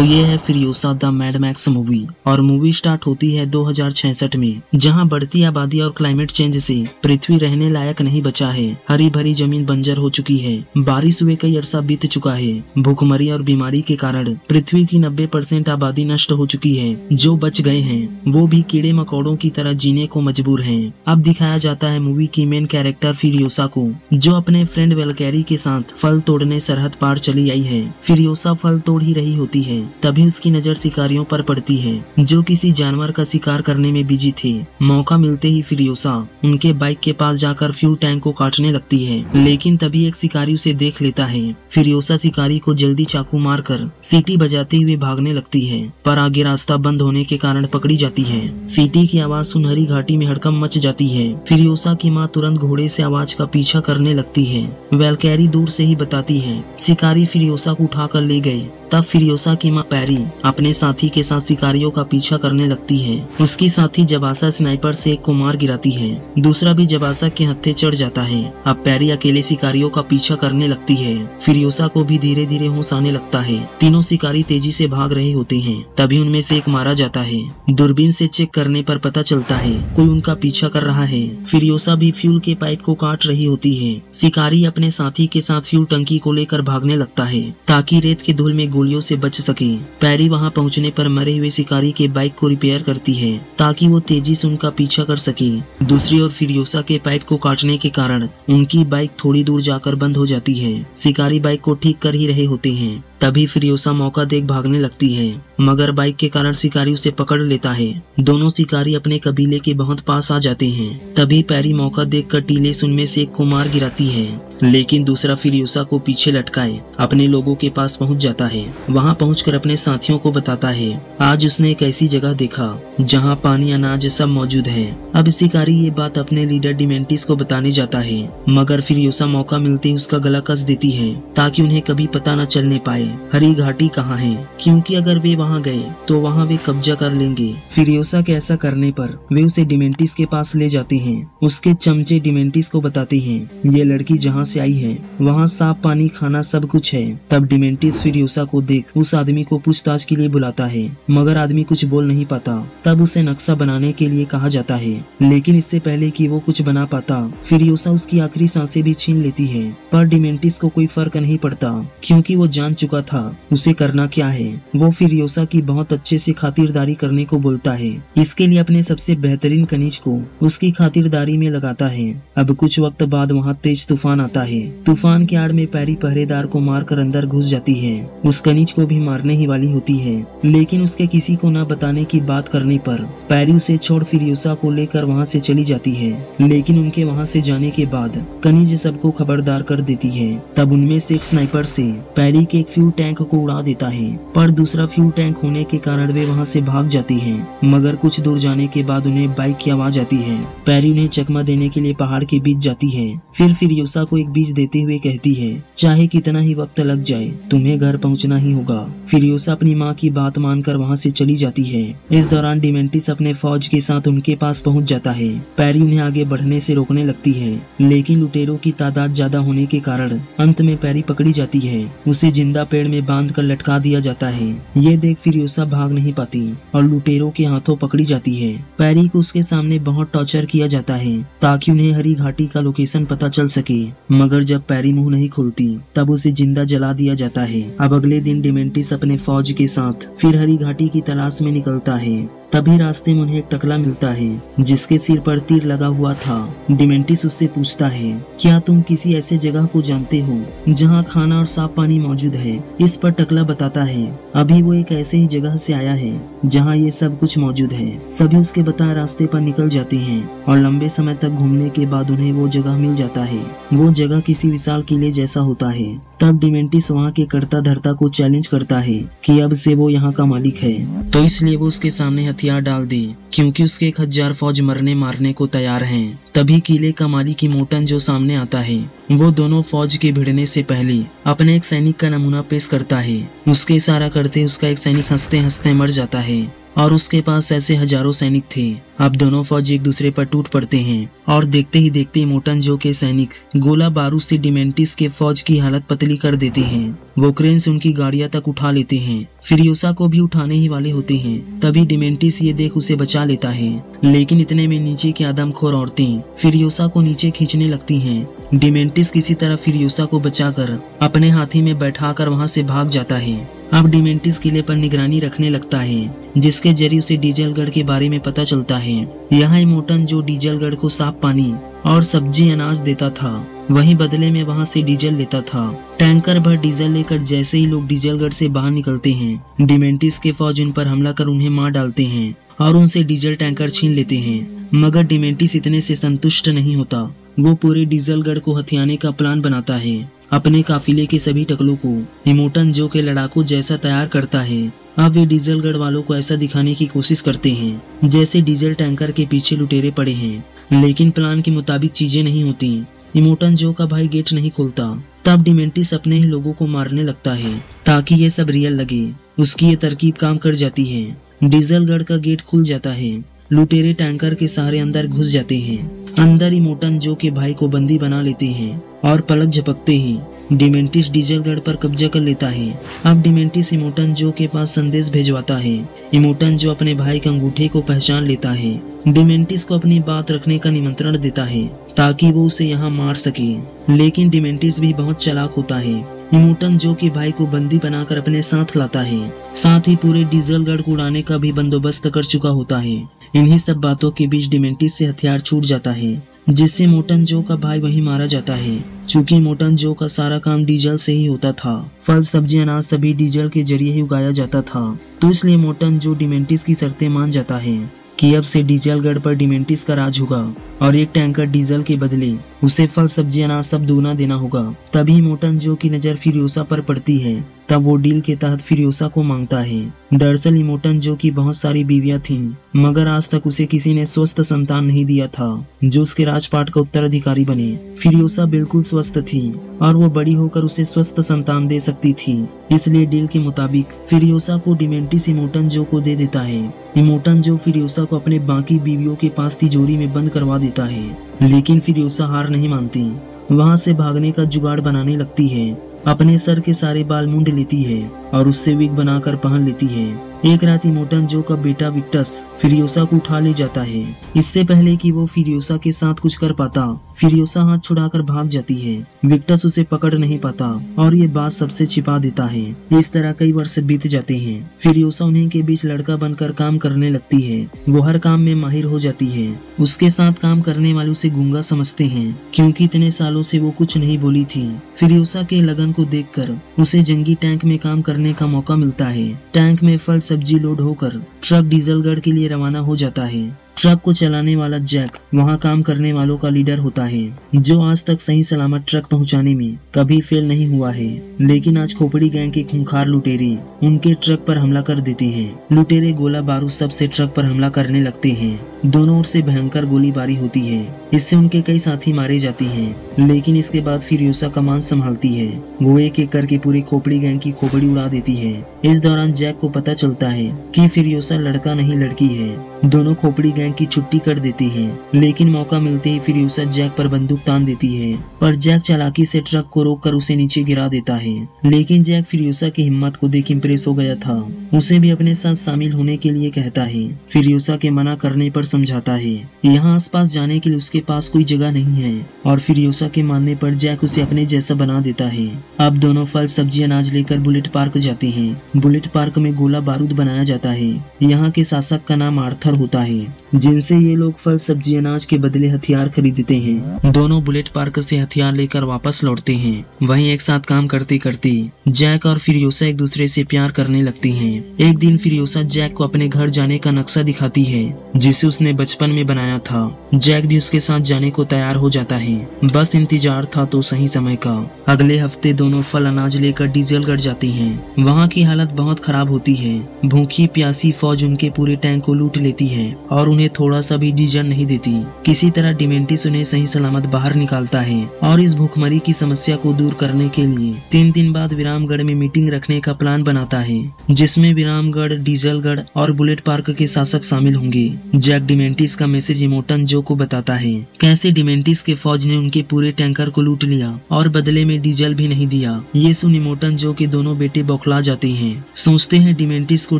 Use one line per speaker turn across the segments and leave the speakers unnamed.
तो ये है Furiosa the mad max movie और मूवी स्टार्ट होती है 2066 में, जहां बढ़ती आबादी और क्लाइमेट चेंज से पृथ्वी रहने लायक नहीं बचा है। हरी भरी जमीन बंजर हो चुकी है, बारिश हुए कई अरसा बीत चुका है। भूखमरी और बीमारी के कारण पृथ्वी की 90% आबादी नष्ट हो चुकी है। जो बच गए हैं वो भी कीड़े मकोड़ों की तरह जीने को मजबूर हैं। अब दिखाया जाता है मूवी की मेन कैरेक्टर फ्यूरियोसा को, जो अपने फ्रेंड वेलकैरी के साथ फल तोड़ने सरहद पार चली आई है। फ्यूरियोसा फल तोड़ ही रही होती है, तभी उसकी नजर शिकारियों पर पड़ती है जो किसी जानवर का शिकार करने में बिजी थे। मौका मिलते ही फ्यूरियोसा उनके बाइक के पास जाकर फ्यूल टैंक को काटने लगती है, लेकिन तभी एक शिकारी उसे देख लेता है। फ्यूरियोसा शिकारी को जल्दी चाकू मारकर सीटी बजाते हुए भागने लगती है, पर आगे रास्ता बंद होने के कारण पकड़ी जाती है। सीटी की आवाज सुनहरी घाटी में हड़कंप मच जाती है। फ्यूरियोसा की माँ तुरंत घोड़े से आवाज का पीछा करने लगती है। वेलकैरी दूर से ही बताती है शिकारी फ्यूरियोसा को उठाकर ले गए। तब फ्यूरियोसा की माँ पैरी अपने साथी के साथ शिकारियों का पीछा करने लगती है। उसकी साथी जबासा स्नाइपर से एक को मार गिराती है, दूसरा भी जबासा के हत्थे चढ़ जाता है। अब पैरी अकेले शिकारियों का पीछा करने लगती है। फ्यूरियोसा को भी धीरे धीरे होश आने लगता है। तीनों शिकारी तेजी से भाग रहे होते हैं, तभी उनमें से एक मारा जाता है। दूरबीन से चेक करने पर पता चलता है कोई उनका पीछा कर रहा है। फ्यूरियोसा भी फ्यूल के पाइप को काट रही होती है। शिकारी अपने साथी के साथ फ्यूल टंकी को लेकर भागने लगता है ताकि रेत की धूल में गोलियों से बच सके। पैरी वहां पहुंचने पर मरे हुए शिकारी के बाइक को रिपेयर करती है ताकि वो तेजी से उनका पीछा कर सके। दूसरी ओर फ्यूरियोसा के पाइप को काटने के कारण उनकी बाइक थोड़ी दूर जाकर बंद हो जाती है। शिकारी बाइक को ठीक कर ही रहे होते हैं, तभी फ्यूरियोसा मौका देख भागने लगती है, मगर बाइक के कारण शिकारी उसे पकड़ लेता है। दोनों शिकारी अपने कबीले के बहुत पास आ जाते हैं। तभी पैरी मौका देखकर टीले से उनमें से एक को मार गिराती है, लेकिन दूसरा फ्यूरियोसा को पीछे लटकाए अपने लोगों के पास पहुंच जाता है। वहां पहुंचकर अपने साथियों को बताता है आज उसने एक ऐसी जगह देखा जहां पानी अनाज सब मौजूद है। अब शिकारी ये बात अपने लीडर डिमेंटिस को बताने जाता है, मगर फ्यूरियोसा मौका मिलते ही उसका गला कस देती है ताकि उन्हें कभी पता न चलने पाए हरी घाटी कहाँ है, क्योंकि अगर वे वहाँ गए तो वहाँ वे कब्जा कर लेंगे। फ्यूरियोसा के ऐसा करने पर वे उसे डिमेंटिस के पास ले जाते हैं। उसके चमचे डिमेंटिस को बताते हैं ये लड़की जहाँ से आई है वहाँ साफ पानी खाना सब कुछ है। तब डिमेंटिस फ्यूरियोसा को देख उस आदमी को पूछताछ के लिए बुलाता है, मगर आदमी कुछ बोल नहीं पाता। तब उसे नक्शा बनाने के लिए कहा जाता है, लेकिन इससे पहले कि वो कुछ बना पाता फ्यूरियोसा उसकी आखिरी सांसें भी छीन लेती है। पर डिमेंटिस को कोई फर्क नहीं पड़ता, क्योंकि वो जान चुका था उसे करना क्या है। वो फ्यूरियोसा की बहुत अच्छे से खातिरदारी करने को बोलता है। इसके लिए अपने सबसे बेहतरीन खनिज को उसकी खातिरदारी में लगाता है। अब कुछ वक्त बाद वहाँ तेज तूफान आता है। तूफान की आड़ में पैरी पहरेदार को मारकर अंदर घुस जाती है। उस खनिज को भी मारने ही वाली होती है, लेकिन उसके किसी को न बताने की बात करने पर पैरी उसे छोड़ फ्यूरियोसा को लेकर वहाँ से चली जाती है। लेकिन उनके वहाँ से जाने के बाद खनिज सबको खबरदार कर देती है। तब उनमें से एक स्नाइपर से पैरी के एक फ्यूल टैंक को उड़ा देता है, पर दूसरा फ्यूल टैंक होने के कारण वे वहां से भाग जाती हैं। मगर कुछ दूर जाने के बाद उन्हें बाइक की आवाज आती है। पैरी उन्हें चकमा देने के लिए पहाड़ के बीच जाती है। फिर फ्यूरियोसा को एक बीज देते हुए कहती है चाहे कितना ही वक्त लग जाए तुम्हें घर पहुंचना ही होगा। फ्यूरियोसा अपनी माँ की बात मानकर वहाँ से चली जाती है। इस दौरान डिमेंटिस अपने फौज के साथ उनके पास पहुँच जाता है। पैरी उन्हें आगे बढ़ने से रोकने लगती है, लेकिन लुटेरों की तादाद ज्यादा होने के कारण अंत में पैरी पकड़ी जाती है। उसे जिंदा पेड़ में बांध कर लटका दिया जाता है। ये देख फ्यूरियोसा भाग नहीं पाती और लुटेरों के हाथों पकड़ी जाती है। पैरी को उसके सामने बहुत टॉर्चर किया जाता है ताकि उन्हें हरी घाटी का लोकेशन पता चल सके, मगर जब पैरी मुंह नहीं खोलती तब उसे जिंदा जला दिया जाता है। अब अगले दिन डिमेंटिस अपने फौज के साथ फिर हरी घाटी की तलाश में निकलता है। तभी रास्ते में उन्हें एक टकला मिलता है जिसके सिर पर तीर लगा हुआ था। डिमेंटिस उससे पूछता है क्या तुम किसी ऐसे जगह को जानते हो जहां खाना और साफ पानी मौजूद है। इस पर टकला बताता है अभी वो एक ऐसे ही जगह से आया है जहां ये सब कुछ मौजूद है। सभी उसके बताए रास्ते पर निकल जाते हैं और लंबे समय तक घूमने के बाद उन्हें वो जगह मिल जाता है। वो जगह किसी विशाल किले जैसा होता है। तब डिमेंटिस वहाँ के कर्ता धर्ता को चैलेंज करता है कि अब से वो यहाँ का मालिक है, तो इसलिए वो उसके सामने हथियार डाल दे, क्योंकि उसके 1000 फौज मरने मारने को तैयार हैं। तभी किले का मालिक इमोटन जो सामने आता है। वो दोनों फौज के भिड़ने से पहले अपने एक सैनिक का नमूना पेश करता है। उसके इशारा करते उसका एक सैनिक हंसते हंसते मर जाता है और उसके पास ऐसे हजारों सैनिक थे। अब दोनों फौज एक दूसरे पर टूट पड़ते हैं और देखते ही देखते इमोटन जो के सैनिक गोला बारूद से डिमेंटिस के फौज की हालत पतली कर देते हैं। वो क्रेन से उनकी गाड़ियां तक उठा लेते हैं। फ्यूरियोसा को भी उठाने ही वाले होते हैं। तभी डिमेंटिस ये देख उसे बचा लेता है, लेकिन इतने में नीचे की आदमखोर औरतें फ्यूरियोसा को नीचे खींचने लगती हैं। डिमेंटिस किसी तरह फ्यूरियोसा को बचाकर अपने हाथी में बैठाकर वहां से भाग जाता है। अब डिमेंटिस किले पर निगरानी रखने लगता है, जिसके जरिए उसे डीजलगढ़ के बारे में पता चलता है। यहाँ इमोटन जो डीजलगढ़ को साफ पानी और सब्जी अनाज देता था, वहीं बदले में वहां से डीजल लेता था। टैंकर भर डीजल लेकर जैसे ही लोग डीजलगढ़ से बाहर निकलते हैं, डिमेंटिस के फौज उन पर हमला कर उन्हें मार डालते हैं और उनसे डीजल टैंकर छीन लेते हैं। मगर डिमेंटिस इतने से संतुष्ट नहीं होता। वो पूरे डीजलगढ़ को हथियाने का प्लान बनाता है। अपने काफिले के सभी टकलों को इमोटन जो के लड़ाकू जैसा तैयार करता है। अब वे डीजलगढ़ वालों को ऐसा दिखाने की कोशिश करते हैं जैसे डीजल टैंकर के पीछे लुटेरे पड़े हैं, लेकिन प्लान के मुताबिक चीजें नहीं होती। इमोटन जो का भाई गेट नहीं खोलता। तब डिमेंटिस अपने ही लोगों को मारने लगता है ताकि ये सब रियल लगे। उसकी ये तरकीब काम कर जाती है। डीजलगढ़ का गेट खुल जाता है। लुटेरे टैंकर के सहारे अंदर घुस जाते हैं। अंदर इमोटन जो के भाई को बंदी बना लेते हैं और पलक झपकते ही डिमेंटिस डीजलगढ़ पर कब्जा कर लेता है। अब डिमेंटिस इमोटन जो के पास संदेश भेजवाता है। इमोटन जो अपने भाई के अंगूठे को पहचान लेता है। डिमेंटिस को अपनी बात रखने का निमंत्रण देता है ताकि वो उसे यहाँ मार सके, लेकिन डिमेंटिस भी बहुत चालाक होता है। इमोटन जो के भाई को बंदी बनाकर अपने साथ लाता है, साथ ही पूरे डीजलगढ़ को उड़ाने का भी बंदोबस्त कर चुका होता है। इन्हीं सब बातों के बीच डिमेंटिस से हथियार छूट जाता है, जिससे इमोटन जो का भाई वहीं मारा जाता है। चूँकि इमोटन जो का सारा काम डीजल से ही होता था, फल सब्जी अनाज सभी डीजल के जरिए ही उगाया जाता था, तो इसलिए इमोटन जो डिमेंटिस की शर्तें मान जाता है कि अब से डीजलगढ़ पर डिमेंटिस का राज होगा और एक टैंकर डीजल के बदले उसे फल सब्जी अनाज सब दुगना देना होगा। तभी इमोटन जो की नजर फ्यूरियोसा पर पड़ती है। तब वो डील के तहत फ्यूरियोसा को मांगता है। दरअसल इमोटन जो की बहुत सारी बीवियां थीं, मगर आज तक उसे किसी ने स्वस्थ संतान नहीं दिया था जो उसके राजपाट का उत्तराधिकारी बने। फ्यूरियोसा बिल्कुल स्वस्थ थी और वो बड़ी होकर उसे स्वस्थ संतान दे सकती थी, इसलिए डील के मुताबिक फ्यूरियोसा को डिमेंटिस इमोटन जो को दे देता है। इमोटन जो फ्यूरियोसा को अपने बाकी बीवियों के पास तिजोरी में बंद करवा देता है, लेकिन फ्यूरियोसा हार नहीं मानती। वहाँ से भागने का जुगाड़ बनाने लगती है। अपने सर के सारे बाल मूंड लेती है और उससे विग बनाकर पहन लेती है। एक रात इमोटन जो का बेटा विक्टस फ्यूरियोसा को उठा ले जाता है। इससे पहले कि वो फ्यूरियोसा के साथ कुछ कर पाता, फ्यूरियोसा हाथ छुड़ाकर भाग जाती है। विक्टस उसे पकड़ नहीं पाता और ये बात सबसे छिपा देता है। इस तरह कई वर्ष बीत जाते हैं। फ्यूरियोसा उन्हीं के बीच लड़का बनकर काम करने लगती है। वो हर काम में माहिर हो जाती है। उसके साथ काम करने वाले उसे गूंगा समझते हैं, क्योंकि इतने सालों से वो कुछ नहीं बोली थी। फ्यूरियोसा के लगन को देखकर उसे जंगी टैंक में काम करने का मौका मिलता है। टैंक में फल सब्जी लोड होकर ट्रक डीजलगढ़ के लिए रवाना हो जाता है। ट्रक को चलाने वाला जैक वहाँ काम करने वालों का लीडर होता है, जो आज तक सही सलामत ट्रक पहुँचाने में कभी फेल नहीं हुआ है। लेकिन आज खोपड़ी गैंग के खूंखार लुटेरे उनके ट्रक पर हमला कर देते हैं। लुटेरे गोला बारूद सब से ट्रक पर हमला करने लगते हैं। दोनों ओर से भयंकर गोलीबारी होती है। इससे उनके कई साथी मारे जाते हैं, लेकिन इसके बाद फ्यूरियोसा कमान संभालती है। वो एक एक करके पूरी खोपड़ी गैंग की खोपड़ी उड़ा देती है। इस दौरान जैक को पता चलता है कि फ्यूरियोसा लड़का नहीं लड़की है। दोनों खोपड़ी गैंग की छुट्टी कर देती है, लेकिन मौका मिलते ही फ्यूरियोसा जैक पर बंदूक तान देती है, पर जैक चालाकी से ट्रक को रोककर उसे नीचे गिरा देता है। लेकिन जैक फ्यूरियोसा की हिम्मत को देख इम्प्रेस हो गया था। उसे भी अपने साथ शामिल होने के लिए कहता है। फ्यूरियोसा के मना करने पर समझाता है। यहाँ आसपास जाने के लिए उसके पास कोई जगह नहीं है और फ्यूरियोसा के मानने पर जैक उसे अपने जैसा बना देता है। अब दोनों फल सब्जी अनाज लेकर बुलेट पार्क जाते हैं। बुलेट पार्क में गोला बारूद बनाया जाता है। यहाँ के शासक का नाम आर्थर होता है, जिनसे ये लोग फल सब्जी अनाज के बदले हथियार खरीदते हैं। दोनों बुलेट पार्क से हथियार लेकर वापस लौटते हैं। वहीं एक साथ काम करते करते जैक और फ्यूरियोसा एक दूसरे से प्यार करने लगती हैं। एक दिन फ्यूरियोसा जैक को अपने घर जाने का नक्शा दिखाती है, जिसे उसने बचपन में बनाया था। जैक भी उसके साथ जाने को तैयार हो जाता है। बस इंतजार था तो सही समय का। अगले हफ्ते दोनों फल अनाज लेकर डीजलगढ़ जाती हैं। वहाँ की हालत बहुत खराब होती है। भूखी प्यासी फौज उनके पूरे टैंक को लूट लेती है और उन्हें उन्हें थोड़ा सा भी डीजल नहीं देती। किसी तरह डिमेंटिस उन्हें सही सलामत बाहर निकालता है और इस भूखमरी की समस्या को दूर करने के लिए 3 दिन बाद विरामगढ़ में मीटिंग रखने का प्लान बनाता है, जिसमें विरामगढ़, डीजलगढ़ और बुलेट पार्क के शासक शामिल होंगे। जैक डिमेंटिस का मैसेज इमोटन जो को बताता है कैसे डिमेंटिस के फौज ने उनके पूरे टैंकर को लूट लिया और बदले में डीजल भी नहीं दिया। ये सुन इमोटन जो के दोनों बेटे बौखला जाते हैं, सोचते हैं डिमेंटिस को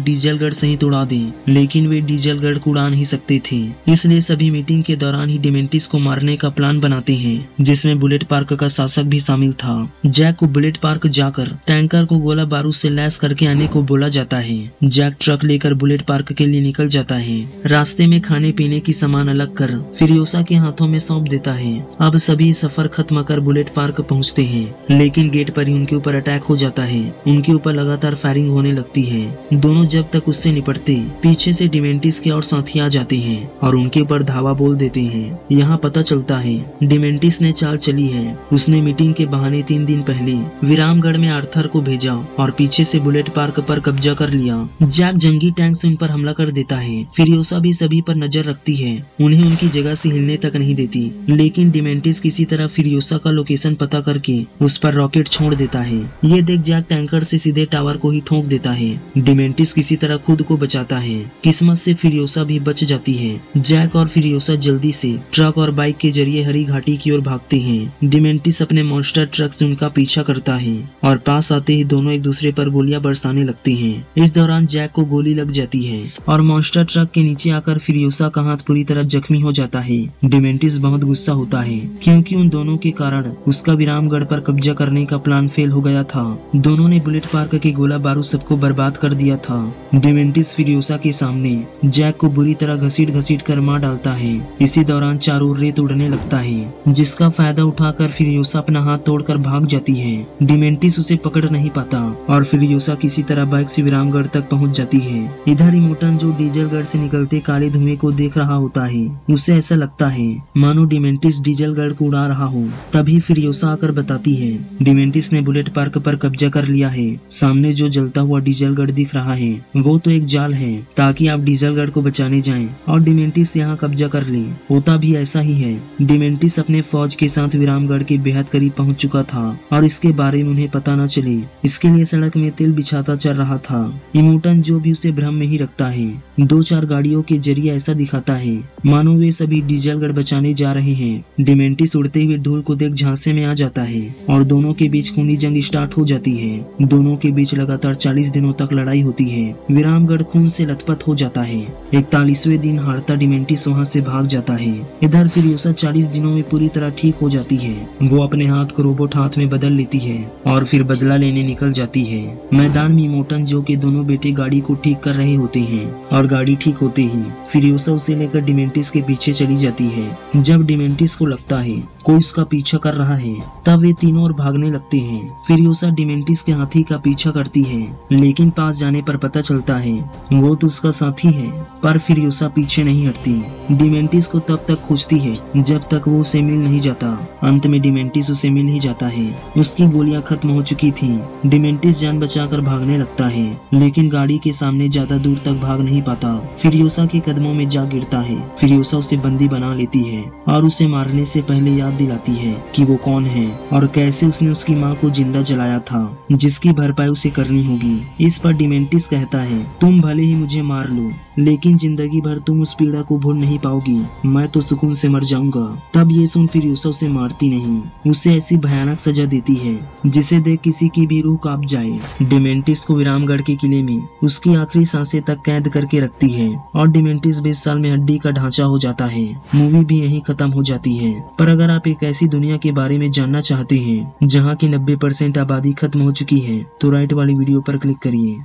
डीजलगढ़ सहित उड़ा दें, लेकिन वे डीजलगढ़ को उड़ा नहीं सकते थे। इसलिए सभी मीटिंग के दौरान ही डिमेंटिस को मारने का प्लान बनाते हैं, जिसमें बुलेट पार्क का शासक भी शामिल था। जैक को बुलेट पार्क जाकर टैंकर को गोला बारूद से लैस करके आने को बोला जाता है। जैक ट्रक लेकर बुलेट पार्क के लिए निकल जाता है। रास्ते में खाने पीने की सामान अलग कर फिरियोसा के हाथों में सौंप देता है। अब सभी सफर खत्म कर बुलेट पार्क पहुंचते हैं, लेकिन गेट पर ही उनके ऊपर अटैक हो जाता है। उनके ऊपर लगातार फायरिंग होने लगती है। दोनों जब तक उससे निपटते, पीछे से डिमेंटिस के और साथी आ जाते हैं और उनके ऊपर धावा बोल देते हैं। यहाँ पता चलता है डिमेंटिस ने चाल चली है। उसने मीटिंग के बहाने 3 दिन पहले विरामगढ़ में आर्थर को भेजा और पीछे से बुलेट पार्क पर कब्जा कर लिया। जैक जंगी टैंक से उन पर हमला कर देता है। फिरियोसा भी सभी पर नजर रखती है, उन्हें उनकी जगह से हिलने तक नहीं देती, लेकिन डिमेंटिस किसी तरह फिरियोसा का लोकेशन पता करके उस पर रॉकेट छोड़ देता है। ये देख जैक टैंकर से सीधे टावर को ही ठोक देता है। डिमेंटिस किसी तरह खुद को बचाता है। किस्मत से फिरियोसा भी बच जाती है। जैक और फिरियोसा जल्दी से ट्रक और बाइक के जरिए हरी घाटी की ओर भागते हैं। डिमेंटिस अपने मॉन्स्टर ट्रक से उनका पीछा करता है और पास आते ही दोनों एक दूसरे पर गोलियां बरसाने लगते हैं। इस दौरान जैक को गोली लग जाती है और मॉन्स्टर ट्रक के नीचे आकर फिरियोसा का हाथ पूरी तरह जख्मी हो जाता है। डिमेंटिस बहुत गुस्सा होता है क्योंकि उन दोनों के कारण उसका विरामगढ़ पर कब्जा करने का प्लान फेल हो गया था। दोनों ने बुलेट पार्क के गोला बारूद सबको बर्बाद कर दिया था। डिमेंटिस फिरियोसा के सामने जैक को बुरी तरह घसीट घसीट कर मार डालता है। इसी दौरान चारों रेत उड़ने लगता है, जिसका फायदा उठाकर फिरियोसा अपना हाथ तोड़कर भाग जाती है। डिमेंटिस उसे पकड़ नहीं पाता और फिरियोसा किसी तरह बाइक से विरामगढ़ तक पहुंच जाती है। इधर इमोटन जो डीजलगढ़ से निकलते काले धुएं को देख रहा होता है। उसे ऐसा लगता है मानो डिमेंटिस डीजलगढ़ को उड़ा रहा हो। तभी फिरियोसा आकर बताती है डिमेंटिस ने बुलेट पार्क पर कब्जा कर लिया है। सामने जो जलता हुआ डीजलगढ़ दिख रहा है वो तो एक जाल है ताकि आप डीजलगढ़ को बचाने जाएं और डिमेंटिस यहाँ कब्जा कर ले। होता भी ऐसा ही है। डिमेंटिस अपने फौज के साथ विरामगढ़ के बेहद करीब पहुंच चुका था और इसके बारे में उन्हें पता न चले, इसके लिए सड़क में तेल बिछाता चल रहा था। इमोटन जो भी उसे भ्रम में ही रखता है। 2-4 गाड़ियों के जरिए ऐसा दिखाता है मानो वे सभी डीजलगढ़ बचाने जा रहे हैं। डिमेंटिस उड़ते हुए धूल को देख झांसे में आ जाता है और दोनों के बीच खूनी जंग स्टार्ट हो जाती है। दोनों के बीच लगातार 40 दिनों तक लड़ाई होती है। विरामगढ़ खून से लथपथ हो जाता है। 41वें दिन हारता डिमेंटिस वहाँ से भाग जाता है। इधर फिरियोसा 40 दिनों में पूरी तरह ठीक हो जाती है। वो अपने हाथ को रोबोट हाथ में बदल लेती है और फिर बदला लेने निकल जाती है। मैदान में इमोटन जो के दोनों बेटे गाड़ी को ठीक कर रहे होते हैं और गाड़ी ठीक होते ही फिरियोसा उसे लेकर डिमेंटिस के पीछे चली जाती है। जब डिमेंटिस को लगता है कोई उसका पीछा कर रहा है, तब वे तीनों और भागने लगते हैं। फिरियोसा डिमेंटिस के हाथी का पीछा करती है, लेकिन पास जाने पर पता चलता है वो तो उसका साथी है। पर फिरियोसा पीछे नहीं हटती। डिमेंटिस को तब तक खोजती है जब तक वो उसे मिल नहीं जाता। अंत में डिमेंटिस उसे मिल ही जाता है। उसकी गोलियां खत्म हो चुकी थी। डिमेंटिस जान बचाकर भागने लगता है, लेकिन गाड़ी के सामने ज्यादा दूर तक भाग नहीं पाता। फिरियोसा के कदमों में जा गिरता है। फिरियोसा उसे बंदी बना लेती है और उसे मारने से पहले याद दिलाती है कि वो कौन है और कैसे उसने उसकी माँ को जिंदा जलाया था, जिसकी भरपाई उसे करनी होगी। इस पर डिमेंटिस कहता है तुम भले ही मुझे मार लो, लेकिन जिंदगी भर तुम उस पीड़ा को भूल नहीं पाओगी। मैं तो सुकून से मर जाऊंगा। तब ये सुन फिरियोसा उसे मारती नहीं, उसे ऐसी भयानक सजा देती है जिसे देख किसी की भी रूह कांप जाए। डिमेंटिस को विरामगढ़ के किले में उसकी आखिरी सांसें तक कैद करके रखती है और डिमेंटिस 20 साल में हड्डी का ढांचा हो जाता है। मूवी भी यहीं खत्म हो जाती है। पर अगर आप एक ऐसी दुनिया के बारे में जानना चाहते हैं जहाँ की 90% आबादी खत्म हो चुकी है, तो राइट वाली वीडियो पर क्लिक करिए।